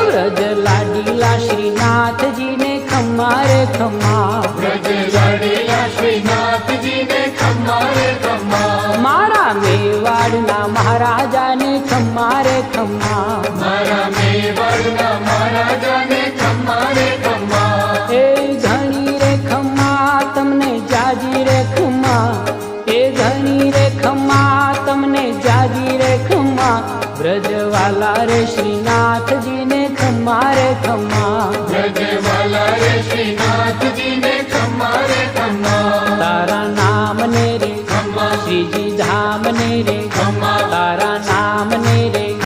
व्रज लाडीला श्रीनाथ जी ने खम्मा रे खम्मा, व्रज लाडीला श्रीनाथ जी ने खम्मा रे खम्मा, मारा मेवाड़ना महाराजा ने खम्मा रे खम्मा, मारा मेवाड़ना महाराजा ने खम्मा रे खम्मा, ए घणी रे खम्मा तमने जाजी रे खम्मा, ए घणी रे खम्मा तमने जाजी रे खम्मा, ब्रजवाला रे श्रीनाथ जी ने खम्मा रे खम्मा, ब्रजवाला रे श्रीनाथ जी ने खम्मा रे खम्मा, तारा नाम ने रे खम्मा, श्रीजी धाम ने रे खम्मा, तारा नाम ने रे